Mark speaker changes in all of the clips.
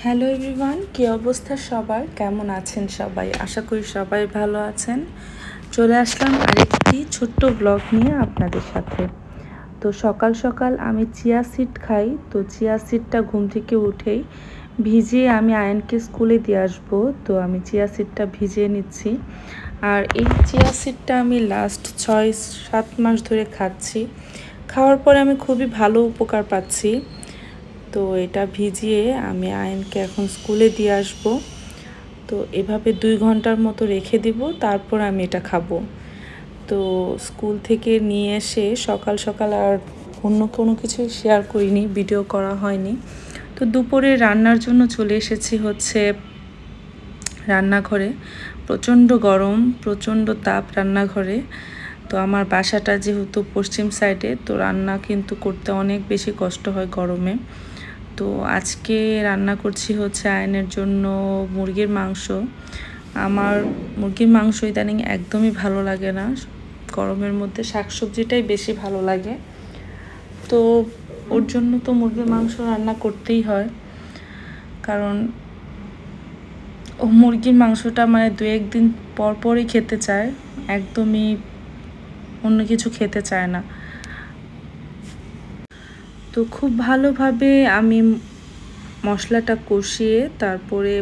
Speaker 1: Hello everyone, কী অবস্থা সবার? কেমন আছেন সবাই? আশা করি সবাই ভালো আছেন। চলে আসলাম আরেকটি ছোট্ট ব্লগ নিয়ে আপনাদের সাথে। তো সকাল সকাল আমি চিয়া সিড খাই। তো চিয়া সিডটা ঘুম থেকে উঠেই ভিজিয়ে আমি আয়নকে স্কুলে দিয়ে আসবো। তো আমি চিয়া সিডটা ভিজিয়ে নিচ্ছি। আর এই চিয়া সিডটা আমি লাস্ট 6-7 মাস ধরে খাচ্ছি। খাওয়ার পরে আমি খুবই ভালো উপকার পাচ্ছি। তো এটা ভিজিয়ে আমি আয়নকে এখন স্কুলে দিয়ে আসব। তো এভাবে 2 ঘন্টার মতো রেখে দিব, তারপর আমি এটা খাবো। তো স্কুল থেকে নিয়ে এসে সকাল সকাল আর অন্য কোনো কিছু শেয়ার করিনি, ভিডিও করা হয়নি। তো দুপুরে রান্নার জন্য চলে এসেছি হচ্ছে রান্নাঘরে। প্রচণ্ড গরম, প্রচণ্ড তাপ রান্নাঘরে। তো আমার বাসাটা যেহেতু পশ্চিম সাইডে, তো রান্না কিন্তু করতে অনেক বেশি কষ্ট হয় গরমে। তো আজকে রান্না করছি হচ্ছে আয়নের জন্য মুরগির মাংস। আমার মুরগির মাংস ইদানিং একদমই ভালো লাগে না, গরমের মধ্যে শাকসবজিটাই বেশি ভালো লাগে। তো ওর জন্য তো মুরগির মাংস রান্না করতেই হয়, কারণ ও মুরগির মাংসটা মানে 2-1 দিন পর পরই খেতে চায়, একদমই অন্য কিছু খেতে চায় না। তো খুব ভালোভাবে আমি মশলাটা কষিয়ে তারপরে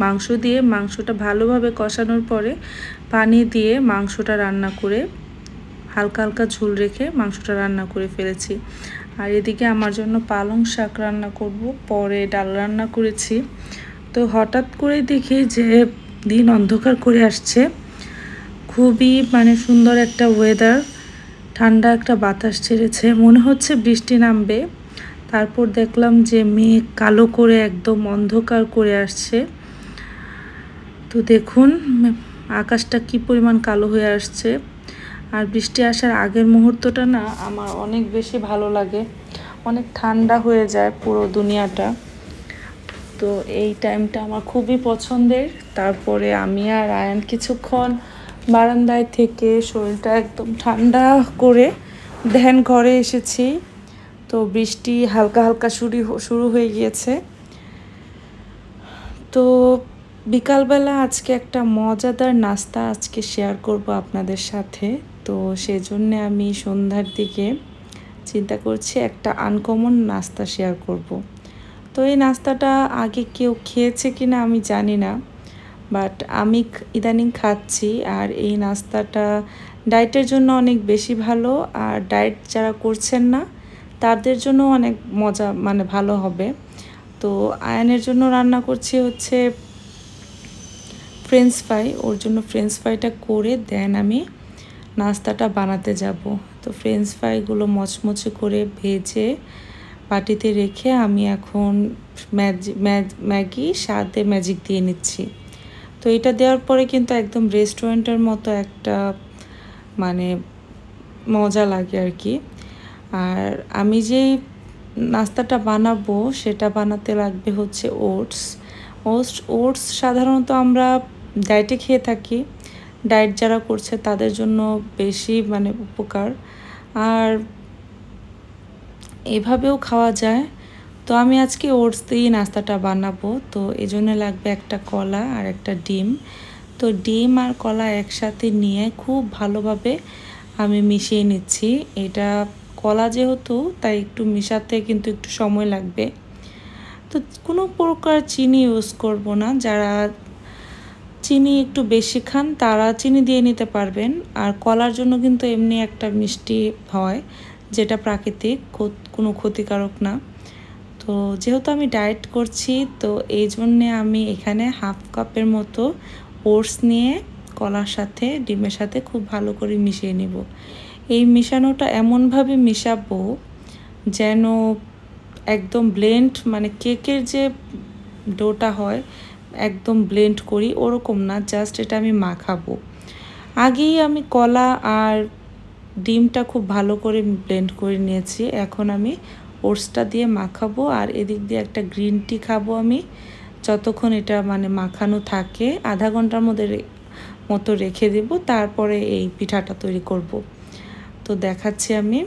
Speaker 1: মাংস দিয়ে মাংসটা ভালোভাবে কষানোর পরে পানি দিয়ে মাংসটা রান্না করে হালকা হালকা ঝোল রেখে মাংসটা রান্না করে ফেলেছি। আর এদিকে আমার জন্য পালং শাক রান্না করব, পরে ডাল রান্না করেছি। তো হঠাৎ করে দেখি যে দিন অন্ধকার করে আসছে, খুবই মানে সুন্দর একটা ওয়েদার, ঠান্ডা একটা বাতাস ছেড়েছে, মনে হচ্ছে বৃষ্টি নামবে। তারপর দেখলাম যে মেঘ কালো করে একদম অন্ধকার করে আসছে। তো দেখুন আকাশটা কি পরিমাণ কালো হয়ে আসছে। আর বৃষ্টি আসার আগের মুহূর্তটা না আমার অনেক বেশি ভালো লাগে, অনেক ঠান্ডা হয়ে যায় পুরো দুনিয়াটা। তো এই টাইমটা আমার খুবই পছন্দের। তারপরে আমি আর আয়ান কিছুক্ষণ বারান্দায় থেকে শরীরটা একদম ঠান্ডা করে ধ্যান ঘরে এসেছি। তো বৃষ্টি হালকা হালকা শুরু হয়ে গিয়েছে। তো বিকালবেলা আজকে একটা মজাদার নাস্তা আজকে শেয়ার করব আপনাদের সাথে। তো সেজন্য আমি সন্ধ্যার দিকে চিন্তা করছি একটা আনকমন নাস্তা শেয়ার করব। তো এই নাস্তাটা আগে কেউ খেয়েছে কিনা আমি জানি না, বাট আমি ইদানিং খাচ্ছি। আর এই নাস্তাটা ডায়েটের জন্য অনেক বেশি ভালো, আর ডায়েট যারা করছেন না তাদের জন্য অনেক মজা মানে ভালো হবে। তো আয়নের জন্য রান্না করছি হচ্ছে ফ্রেঞ্চ ফ্রাই। ওর জন্য ফ্রেঞ্চ ফ্রাইটা করে দেন আমি নাস্তাটা বানাতে যাব। তো ফ্রেঞ্চ ফ্রাইগুলো মচমচে করে ভেজে বাটিতে রেখে আমি এখন ম্যাগি স্বাদে ম্যাজিক দিয়ে নিচ্ছি। তো এটা দেওয়ার পরে কিন্তু একদম রেস্টুরেন্টের মতো একটা মানে মজা লাগে আর কি। আর আমি যেই নাস্তাটা বানাবো সেটা বানাতে লাগবে হচ্ছে ওটস সাধারণত আমরা ডায়েটে খেয়ে থাকি, ডায়েট যারা করছে তাদের জন্য বেশি মানে উপকার, আর এভাবেও খাওয়া যায়। তো আমি আজকে ওটস দিয়ে নাস্তাটা বানাবো। তো এই জন্য লাগবে একটা কলা আর একটা ডিম। তো ডিম আর কলা একসাথে নিয়ে খুব ভালোভাবে আমি মিশিয়ে নিচ্ছি। এটা কলা যেহেতু তাই একটু মিশাতে কিন্তু একটু সময় লাগবে। তো কোনো প্রকার চিনি ইউজ করব না, যারা চিনি একটু বেশি খান তারা চিনি দিয়ে নিতে পারবেন। আর কলার জন্য কিন্তু এমনি একটা মিষ্টি হয় যেটা প্রাকৃতিক, কোনো ক্ষতিকারক না। তো যেহেতু আমি ডায়েট করছি তো এই জন্যে আমি এখানে হাফ কাপের মতো ওটস নিয়ে কলার সাথে ডিমের সাথে খুব ভালো করে মিশিয়ে নেব। এই মিশানোটা এমনভাবে মিশাবো যেন একদম ব্লেন্ড, মানে কেকের যে ডোটা হয় একদম ব্লেন্ড করি ওরকম না, জাস্ট এটা আমি মাখাবো। আগেই আমি কলা আর ডিমটা খুব ভালো করে ব্লেন্ড করে নিয়েছি, এখন আমি ওটসটা দিয়ে মাখাবো। আর এদিক দিয়ে একটা গ্রিন টি খাবো আমি যতক্ষণ এটা মানে মাখানো থাকে। আধা ঘন্টার মতো রেখে দেব, তারপরে এই পিঠাটা তৈরি করব। তো দেখাচ্ছি আমি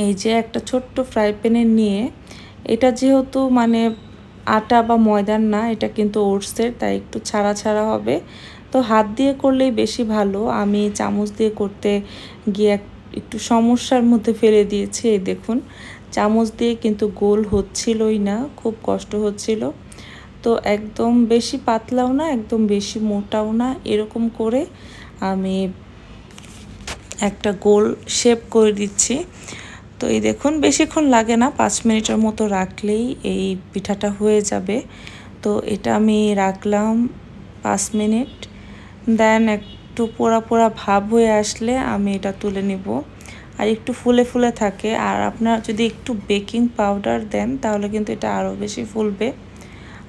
Speaker 1: এই যে একটা ছোট্ট ফ্রাই প্যানে নিয়ে, এটা যেহেতু মানে আটা বা ময়দার না, এটা কিন্তু ওটসের, তাই একটু ছাড়া ছাড়া হবে। তো হাত দিয়ে করলেই বেশি ভালো। আমি চামচ দিয়ে করতে গিয়ে একটু সমস্যার মধ্যে ফেলে দিয়েছি। এই দেখুন, চামচ দিয়ে কিন্তু গোল হচ্ছিলই না, খুব কষ্ট হচ্ছিল। তো একদম বেশি পাতলাও না, একদম বেশি মোটাও না, এরকম করে আমি একটা গোল শেপ করে দিচ্ছি। তো এই দেখুন, বেশিক্ষণ লাগে না, 5 মিনিটের মতো রাখলেই এই পিঠাটা হয়ে যাবে। তো এটা আমি রাখলাম 5 মিনিট। দেন একটু পোড়া পোড়া ভাব হয়ে আসলে আমি এটা তুলে নিব। আর একটু ফুলে ফুলে থাকে, আর আপনারা যদি একটু বেকিং পাউডার দেন তাহলে কিন্তু এটা আরও বেশি ফুলবে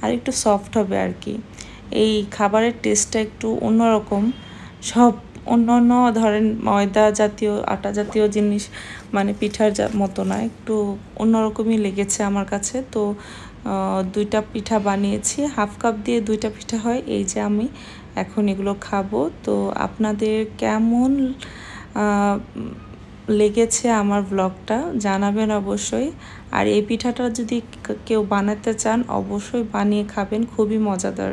Speaker 1: আর একটু সফট হবে আর কি। এই খাবারের টেস্টটা একটু অন্যরকম। সব অন্য ধরেন ময়দা জাতীয়, আটা জাতীয় জিনিস মানে পিঠার মতো না, একটু অন্যরকমই লেগেছে আমার কাছে। তো 2টা পিঠা বানিয়েছি, হাফ কাপ দিয়ে 2টা পিঠা হয়। এই যে আমি এখন এগুলো খাবো। তো আপনাদের কেমন লেগেছে আমার ব্লগটা জানাবেন অবশ্যই। আর এই পিঠাটা যদি কেউ বানাতে চান অবশ্যই বানিয়ে খাবেন, খুবই মজাদার।